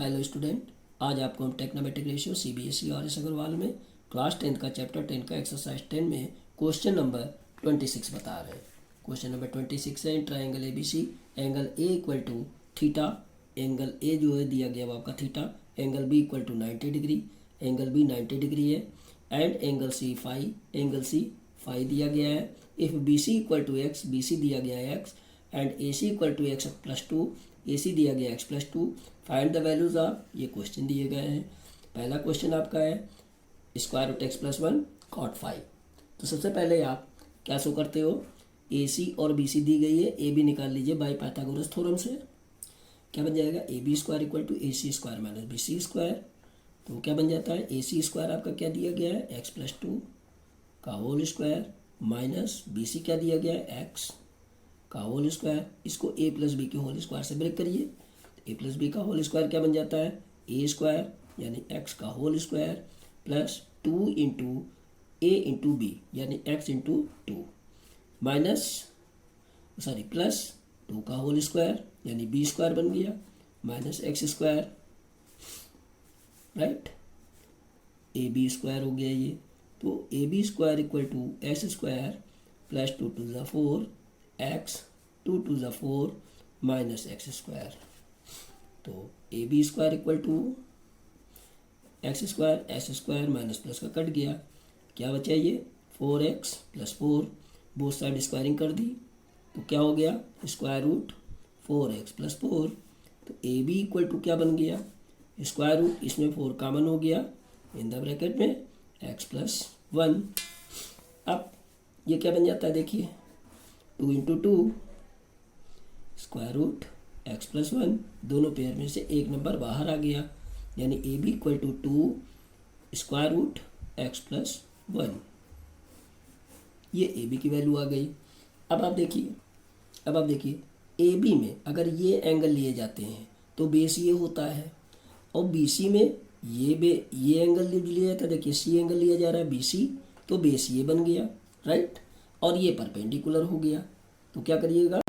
Hello student, आज आपको हम टेक्नोमेट्रिक रेशियो सीबीएसई और एस अग्रवाल में क्लास 10 का चैप्टर 10 का एक्सरसाइज 10 में क्वेश्चन नंबर 26 बता रहे हैं। क्वेश्चन नंबर 26 है, triangle ABC angle A equal to theta, angle A जो है दिया गया वो आपका थीटा, angle B equal to 90 degree, angle B 90 degree है, and angle C phi, angle C phi दिया गया है। If B C equal to x, B C दिया गया है x, and A C equal to x plus two, A C दिया गया x plus two, find the values of, ये question दिए गए हैं। पहला क्वेश्चन आपका है square root x plus one cot five. तो सबसे पहले आप क्या शो करते हो, ए सी और बी सी दी गई है, ए बी निकाल लीजिए बाई पाइथागोरस थ्योरम से। क्या बन जाएगा, A B square equal to A C square minus B C square. तो क्या बन जाता है, ए सी स्क्वायर आपका क्या दिया गया है एक्स प्लस टू का whole square minus B C क्या दिया गया है एक्स का होल स्क्वायर। इसको ए प्लस बी के होल स्क्वायर से ब्रेक करिए, ए प्लस बी का होल स्क्वायर क्या बन जाता है, ए स्क्वायर यानी एक्स का whole square plus two into A into B यानी x into two minus plus two का होल स्क्वायर यानी बी स्क्वायर बन गया minus X square, right, A B square हो गया ये। तो A B square equal to S square plus two two ज़ा फोर एक्स, टू टू ज़ा फोर माइनस एक्स स्क्वायर। तो A B square equal to X square S square minus plus का कट गया, क्या बचा ये four X plus four, both side squaring कर दी तो क्या हो गया square root four X plus four. तो ए बी इक्वल टू क्या बन गया स्क्वायर रूट, इसमें फोर कॉमन हो गया इन द ब्रैकेट में एक्स प्लस वन। अब ये क्या बन जाता है देखिए, two into two square root x plus one, दोनों पेयर में से एक नंबर बाहर आ गया यानी A B equal to two square root x plus one, ये ए बी की वैल्यू आ गई। अब आप देखिए ए बी में अगर ये एंगल लिए जाते हैं तो बेस ये होता है, और बी सी में ये एंगल लिया जाता है, देखिए सी एंगल लिया जा रहा है बी सी, तो बेस ये बन गया, राइट, और ये परपेंडिकुलर हो गया। तो क्या करिएगा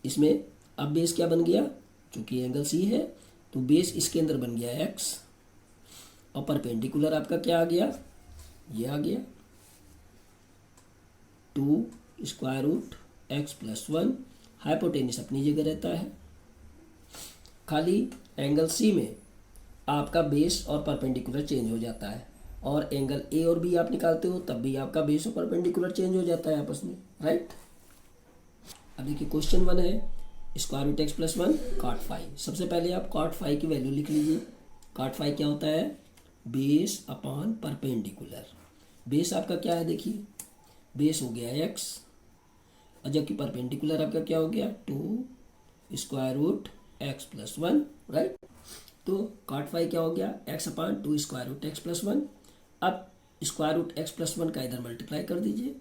इसमें, अब बेस क्या बन गया, चूंकि एंगल सी है तो बेस इसके अंदर बन गया एक्स, और परपेंडिकुलर आपका क्या आ गया, ये आ गया two square root x plus one. Hypotenuse अपनी जगह रहता है, खाली एंगल सी में आपका बेस और परपेंडिकुलर चेंज हो जाता है, और एंगल ए और बी आप निकालते हो तब भी आपका बेस और परपेंडिकुलर चेंज हो जाता है आपस में, राइट। अब देखिए क्वेश्चन वन है square root x plus one cot five. सबसे पहले आप कॉट फाइव की वैल्यू लिख लीजिए। कॉट फाइव क्या होता है, बेस अपॉन परपेंडिकुलर। बेस आपका क्या है देखिए, बेस हो गया एक्स, और जबकि परपेंडिकुलर आपका क्या हो गया two square root x plus one, right. तो कॉट फाइव क्या हो गया x upon two square root x plus one. अब square root x plus one का इधर मल्टीप्लाई कर दीजिए,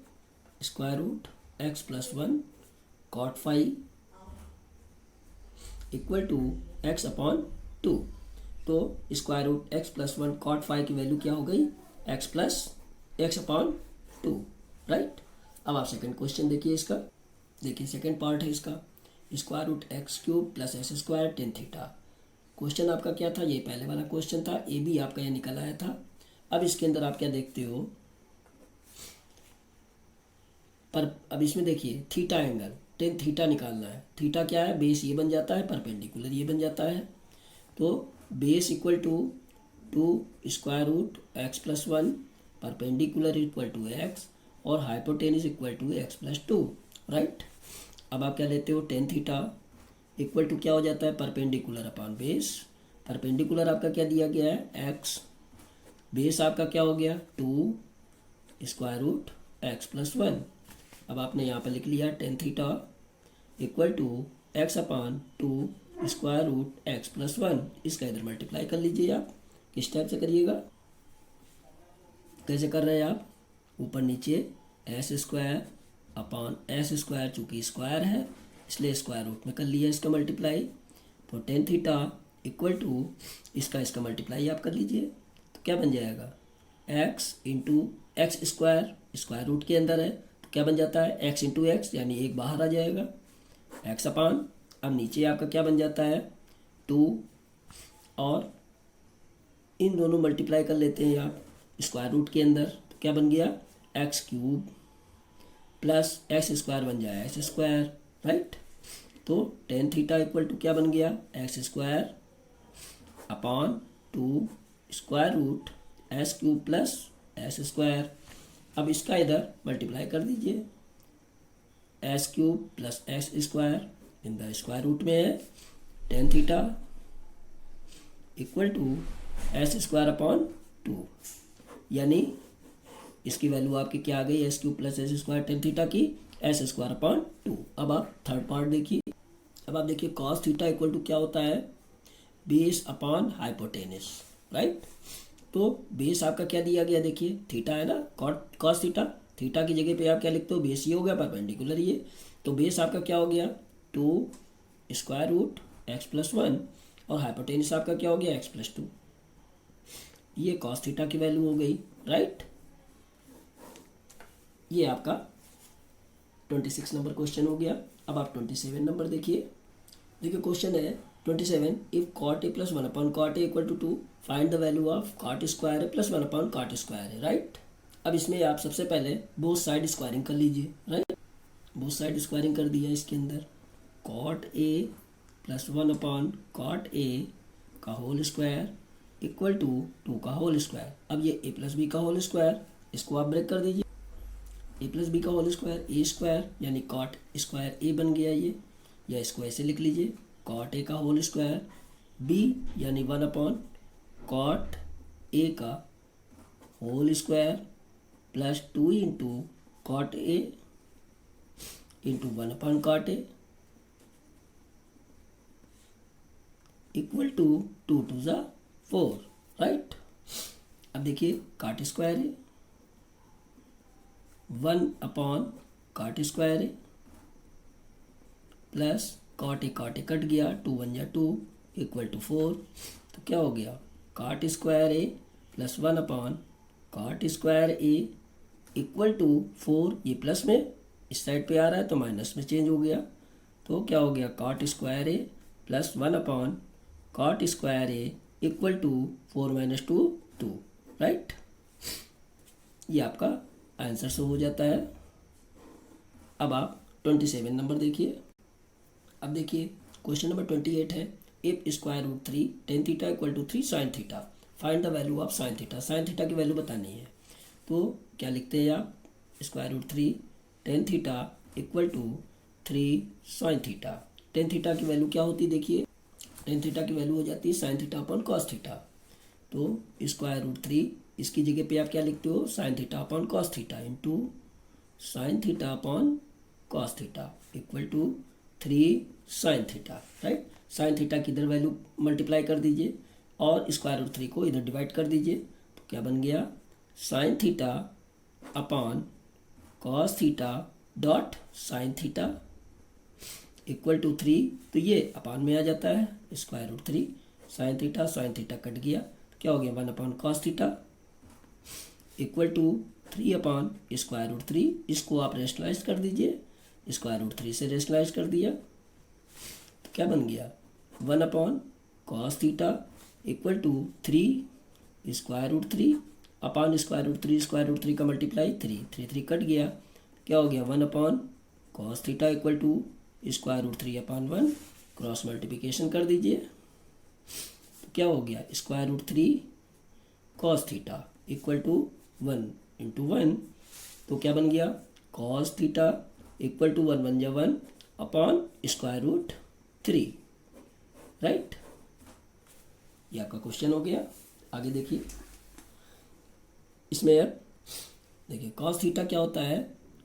square root x plus one cot five equal to x upon two. तो square root x plus one cot five की value क्या हो गई x plus x upon two, right. अब आप सेकंड क्वेश्चन देखिए इसका, देखिए सेकंड पार्ट है इसका, square root X cube plus S square tan theta. Question आपका क्या था, ये पहले वाला क्वेश्चन था, ए बी आपका ये निकल आया था। अब इसके अंदर आप क्या देखते हो, पर अब इसमें देखिए थीटा एंगल टेन थीटा निकालना है। थीटा क्या है, बेस ये बन जाता है, परपेंडिकुलर ये बन जाता है। तो base equal to two square root x plus one, perpendicular equal to x, और hypotenuse equal to x plus two, right. अब आप क्या लेते हो टेन थीटा इक्वल टू क्या हो जाता है परपेंडिकुलर अपॉन बेस। परपेंडिकुलर आपका क्या दिया गया है एक्स, बेस आपका क्या हो गया two square root x plus one. अब आपने यहाँ पर लिख लिया tan theta equal to x upon two square root x plus one. इसका इधर मल्टीप्लाई कर लीजिए आप, किस टाइप से करिएगा, कैसे कर रहे हैं आप, ऊपर नीचे S square upon S square, चूँकि स्क्वायर है इसलिए स्क्वायर रूट में कर लिया इसका मल्टीप्लाई। तो टेन थीटा इक्वल टू इसका मल्टीप्लाई आप कर लीजिए, तो क्या बन जाएगा X into X square, square root के अंदर है तो क्या बन जाता है एक्स इंटू एक्स यानी एक बाहर आ जाएगा एक्स अपॉन, अब नीचे आपका क्या बन जाता है टू और इन दोनों मल्टीप्लाई कर लेते हैं आप स्क्वायर रूट के अंदर, तो क्या बन गया X cube plus X square बन जाए एक्स स्क्वायर, राइट। तो टेन थीटा इक्वल टू क्या बन गया X square upon 2 square root S cube plus S square. अब इसका इधर मल्टीप्लाई कर दीजिए, S cube plus X square in the square root में है tan theta equal to S square upon 2, यानी इसकी वैल्यू आपकी क्या आ गई S cube plus S square tan theta की एस स्क्वायर अपॉन 2। अब आप थर्ड पार्ट देखिए, अब आप देखिए कॉस थीटा इक्वल टू क्या होता है बेस अपॉन हाइपोटेनस, राइट। तो बेस आपका क्या दिया गया देखिए थीटा है ना, कॉस थीटा, थीटा की जगह पे आप क्या लिखते हो बेस ही हो गया परपेंडिकुलर ये, तो बेस आपका क्या हो गया 2 स्क्वायर रूट एक्स प्लस 1 और हाइपोटेनस आपका क्या हो गया एक्स प्लस 2, ये कॉस थीटा की वैल्यू हो गई, राइट। ये आपका 26 नंबर क्वेश्चन हो गया। अब आप 27 नंबर देखिए, देखिए क्वेश्चन है 27 if cot A plus 1 upon cot A equal to 2 find the value of cot square A plus 1 upon cot square है, राइट। अब इसमें आप सबसे पहले बोथ साइड स्क्वायरिंग कर लीजिए, राइट। बोथ साइड स्क्वायरिंग कर दिया इसके अंदर cot A plus 1 upon cot A का होल स्क्वायर इक्वल टू 2 का होल स्क्वायर। अब ये ए प्लस बी का होल स्क्वायर, इसको आप ब्रेक कर दीजिए, ए प्लस बी का होल स्क्वायर ए स्क्वायर यानी कॉट स्क्वायर ए बन गया ये, या इसको ऐसे लिख लीजिए कॉट ए का होल स्क्वायर बी यानी 1 अपॉन कॉट ए का whole square plus 2 into cot A into 1 upon cot A equal to 2 to ज़ा 4, राइट। अब देखिए कॉट स्क्वायर है 1 अपॉन कॉट स्क्वायर है प्लस कॉट ए कट गया 2 1 या 2 इक्वल टू 4, तो क्या हो गया cot square A plus 1 upon cot square A equal to 4, ये प्लस में इस साइड पे आ रहा है तो माइनस में चेंज हो गया, तो क्या हो गया cot square A plus 1 upon cot square A equal to 4 minus 2 2, right. ये आपका आंसर से हो जाता है। अब आप 27 नंबर देखिए, अब देखिए क्वेश्चन नंबर 28 है if square root 3 tan theta equal to 3 sine theta find the value of sine theta. Sine theta की वैल्यू बतानी है, तो क्या लिखते हैं आप square root 3 tan theta equal to 3 sine theta. Tan theta की वैल्यू क्या होती है देखिए, टेन थीटा की वैल्यू हो जाती है sine theta upon cos theta, तो स्क्वायर रूट 3 इसकी जगह पे आप क्या लिखते हो sine theta upon cos theta into sine theta upon cos theta equal to 3 sine theta, right. Sine theta की इधर वैल्यू मल्टीप्लाई कर दीजिए और स्क्वायर रूट 3 को इधर डिवाइड कर दीजिए, तो क्या बन गया sine theta upon cos theta dot sine theta equal to 3, तो ये अपान में आ जाता है square root 3 sine theta cut गया, क्या हो गया 1 upon cos theta equal to 3 upon square root 3, इसको आप रेशनलाइज कर दीजिए, स्क्वायर रूट 3 से रेशनलाइज कर दिया तो क्या बन गया 1 upon cos theta equal to 3 square root 3 upon square root 3 का मल्टीप्लाई 3 कट गया, क्या हो गया 1 upon cos theta equal to square root 3 upon 1, cross multiplication कर दीजिए तो क्या हो गया square root 3 cos theta equal to 1 into 1, तो क्या बन गया कॉस थीटा इक्वल टू 1 1 जा 1 अपॉन स्क्वायर रूट 3, राइट। ये आपका क्वेश्चन हो गया। आगे देखिए, इसमें अब देखिए कॉस थीटा क्या होता है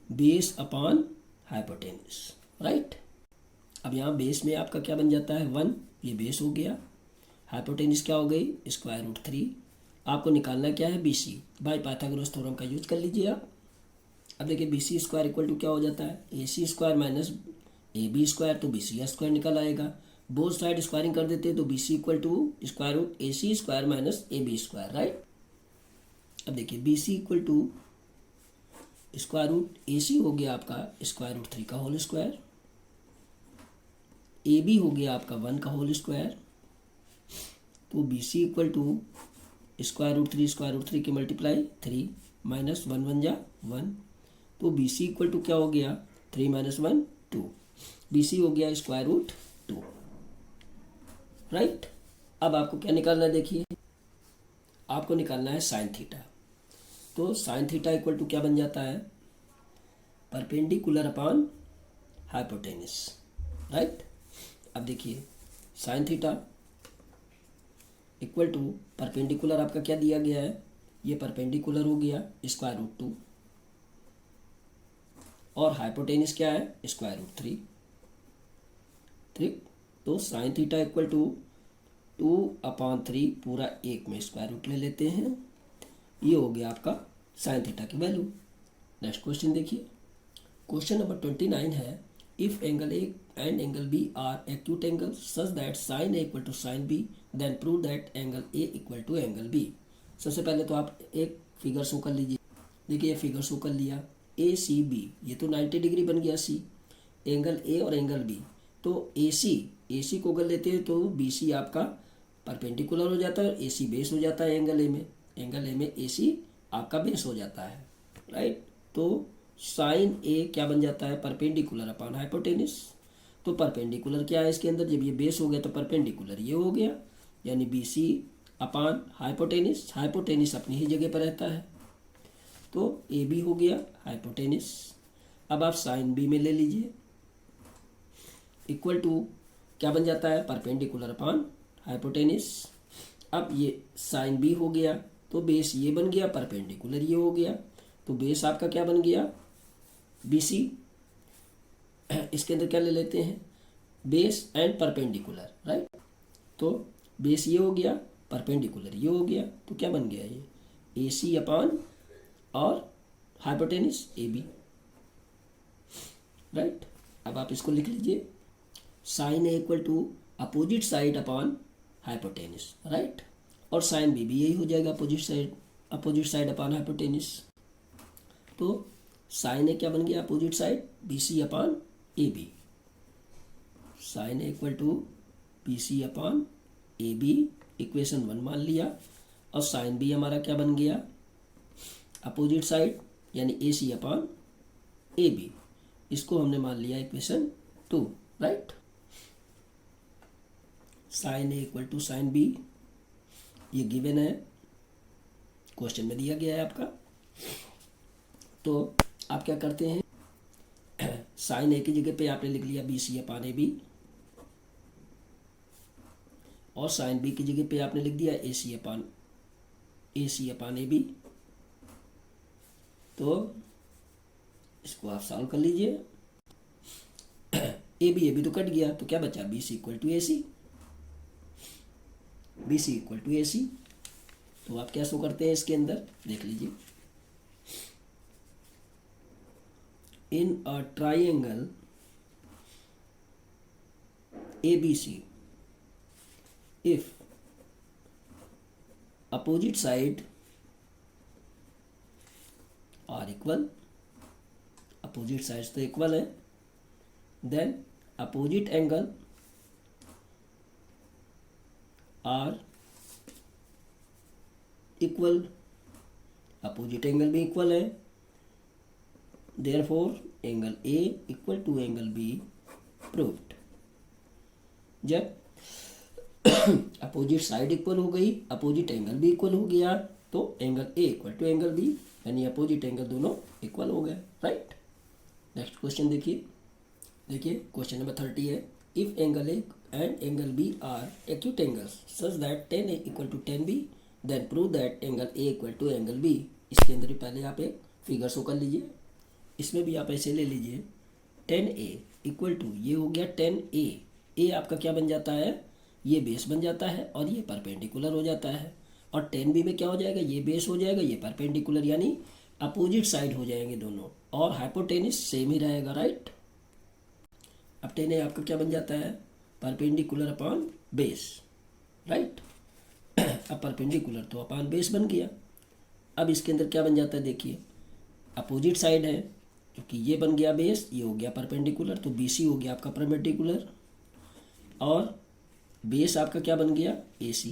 बेस अपॉन हाइपोटेनस, राइट। अब यहाँ बेस में आपका क्या बन जाता है 1, ये बेस हो गया, हाइपोटेनस क्या हो गई स्क्वायर रूट 3, आपको निकालना क्या है BC, बाय पाइथागोरस थ्योरम का यूज कर लीजिए आप। अब देखिए BC स्क्वायर इक्वल टू क्या हो जाता है AC square minus AB square, तो BC स्क्वायर निकल आएगा, बोथ साइड स्क्वायरिंग कर देते हैं तो BC equal to square root AC square minus AB square, right. अब देखिए BC equal to square root AC हो गया आपका स्क्वायर रूट 3 का होल स्क्वायर, AB हो गया आपका 1 का होल स्क्वायर तो B C equal to square root three की मल्टीप्लाई 3 माइनस 1 1 जा 1, तो बी सी इक्वल टू क्या हो गया 3 माइनस 1 2, बी सी हो गया स्क्वायर रूट 2, राइट। अब आपको क्या निकालना है, देखिए आपको निकालना है साइन थीटा। तो साइन थीटा इक्वल टू क्या बन जाता है, परपेंडिकुलर अपॉन हाइपोटेनिस, राइट। अब देखिए sine theta equal to perpendicular आपका क्या दिया गया है, ये परपेंडिकुलर हो गया स्क्वायर रूट 2 और हाइपोटेनिस क्या है स्क्वायर रूट 3, ठीक। तो साइन थीटा इक्वल टू 2/3 पूरा 1 में स्क्वायर रूट ले लेते हैं, ये हो गया आपका साइन थीटा की वैल्यू। नेक्स्ट क्वेश्चन देखिए, क्वेश्चन नंबर 29 है, if angle A and angle B are acute angle such that sine A equal to sine B then prove that angle A equal to angle B. सबसे पहले तो आप एक figure show कर लीजिए, देखिए ये फिगर शो कर लिया, ए सी बी, ये तो 90 डिग्री बन गया सी, एंगल ए और एंगल बी, तो ए सी को अगर लेते हैं तो बी सी आपका परपेंडिकुलर हो जाता है और ए सी बेस हो जाता है एंगल ए में ए सी आपका बेस हो जाता है, राइट। तो साइन ए क्या बन जाता है, परपेंडिकुलर अपॉन हाइपोटेनिस। तो परपेंडिकुलर क्या है इसके अंदर, जब ये बेस हो गया तो परपेंडिकुलर ये हो गया, यानी B C upon hypotenuse, hypotenuse अपनी ही जगह पर रहता है, तो ए बी हो गया हाइपोटेनिस। अब आप साइन बी में ले लीजिए, इक्वल टू क्या बन जाता है, परपेंडिकुलर अपॉन हाइपोटेनिस। अब ये साइन बी हो गया तो बेस ये बन गया, परपेंडिकुलर ये हो गया, तो बेस आपका क्या बन गया बी सी। इसके अंदर क्या ले लेते हैं, बेस एंड परपेंडिकुलर, राइट। तो बेस ये हो गया, परपेंडिकुलर ये हो गया, तो क्या बन गया ये ए सी अपॉन और हाइपोटेनिस ए बी, राइट। अब आप इसको लिख लीजिए, sine A equal to opposite side upon hypotenuse, right. और साइन बी भी यही हो जाएगा, अपोजिट साइड अपॉन हाइपोटेनिस। तो साइन ए क्या बन गया, opposite side B C upon A B, sine A equal to B C upon A B, equation 1 मान लिया। और साइन बी हमारा क्या बन गया, अपोजिट साइड यानी ए सी अपॉन ए बी, इसको हमने मान लिया equation 2, right. Sine A equal to sine B, ये गिवन है, क्वेश्चन में दिया गया है आपका। तो आप क्या करते हैं, साइन ए की जगह पे आपने लिख लिया B C upon A B, और साइन बी की जगह पे आपने लिख दिया ए सी अपॉन ए बी। तो इसको आप सॉल्व कर लीजिए, ए बी तो कट गया, तो क्या बचा, B C equal to A C, B C equal to A C. तो आप क्या शो करते हैं इसके अंदर, देख लीजिए, in a triangle A B C if opposite side are equal, opposite sides तो equal है, then opposite angle are equal, opposite angle भी equal है, therefore angle A equal to angle B proved। जब अपोजिट साइड इक्वल हो गई, opposite angle भी equal हो गया, तो angle A equal to angle B, यानी अपोजिट एंगल दोनों इक्वल हो गए, राइट। नेक्स्ट क्वेश्चन देखिए क्वेश्चन नंबर 30 है, if angle A and angle B are acute angles such that tan A equal to tan B then prove that angle A equal to angle B. इसके अंदर भी पहले आप एक figure show कर लीजिए, इसमें भी आप ऐसे ले लीजिए, tan A इक्वल टू ये हो गया tan A, ए आपका क्या बन जाता है, ये बेस बन जाता है और ये परपेंडिकुलर हो जाता है, और tan B में क्या हो जाएगा, ये बेस हो जाएगा, ये परपेंडिकुलर, यानी अपोजिट साइड हो जाएंगे दोनों, और हाइपोटेनिस सेम ही रहेगा, राइट। अब tan A आपका क्या बन जाता है, परपेंडिकुलर अपॉन बेस, राइट। अब परपेंडिकुलर तो अपॉन बेस बन गया। अब इसके अंदर क्या बन जाता है, देखिए अपोजिट साइड है, क्योंकि ये बन गया बेस, ये हो गया परपेंडिकुलर, तो बी सी हो गया आपका परपेंडिकुलर, और बेस आपका क्या बन गया, ए सी,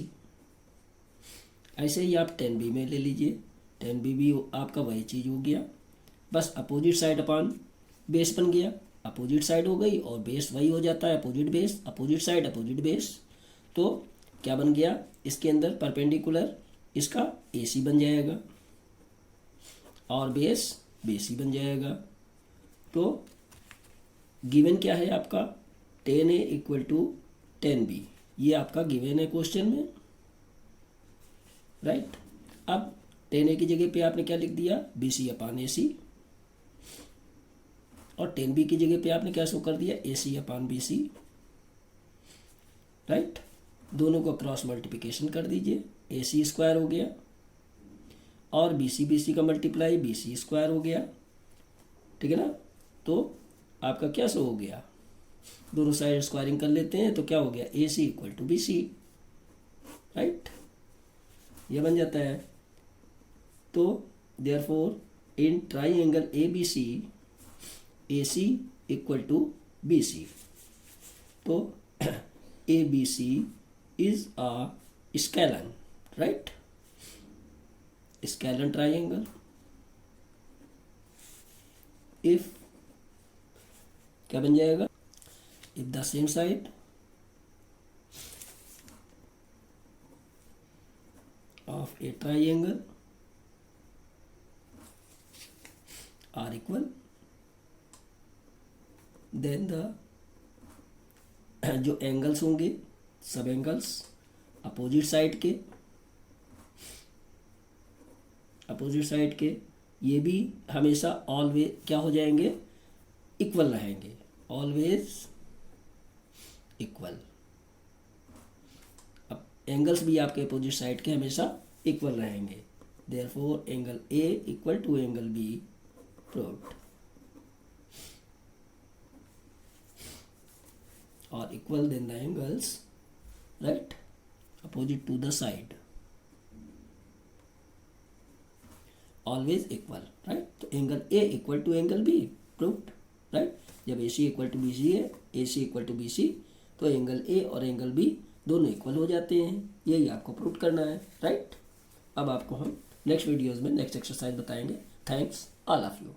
ऐसे ही आप 10b में ले लीजिए, 10b भी आपका वही चीज़ हो गया, बस अपोजिट साइड अपान बेस बन गया, अपोजिट साइड हो गई और बेस वही हो जाता है opposite base, opposite side opposite base. तो क्या बन गया इसके अंदर परपेंडिकुलर इसका AC बन जाएगा और बेस BC बन जाएगा। तो गिवन क्या है आपका 10A इक्वल टू 10B, ये आपका गिवन है क्वेश्चन में, राइट। अब 10A की जगह पे आपने क्या लिख दिया BC अपान AC, और 10B की जगह पे आपने क्या शो कर दिया AC अपान BC, राइट। दोनों को क्रॉस मल्टीप्लिकेशन कर दीजिए, AC स्क्वायर हो गया और BC का मल्टीप्लाई BC स्क्वायर हो गया, ठीक है ना। तो आपका क्या शो हो गया, दोनों साइड स्क्वायरिंग कर लेते हैं तो क्या हो गया AC equal to BC, right, ये बन जाता है। तो therefore in triangle ABC AC equal to BC, तो ABC is a scalene, right, scalene triangle. If क्या बन जाएगा, if the same side of a triangle are equal, then the जो एंगल्स होंगे सब एंगल्स अपोजिट साइड के ये भी हमेशा ऑलवेज क्या हो जाएंगे इक्वल रहेंगे, ऑलवेज इक्वल। अब एंगल्स भी आपके अपोजिट साइड के हमेशा इक्वल रहेंगे, therefore angle A equal to angle B proved, और equal then the angles, right, opposite to the side always equal, right। तो angle A equal to angle B proved, right. जब AC equal to BC है, AC equal to BC, तो angle A और angle B दोनों equal हो जाते हैं, यही आपको प्रूव करना है, राइट। अब आपको हम नेक्स्ट वीडियोज़ में नेक्स्ट एक्सरसाइज बताएंगे। Thanks all of you.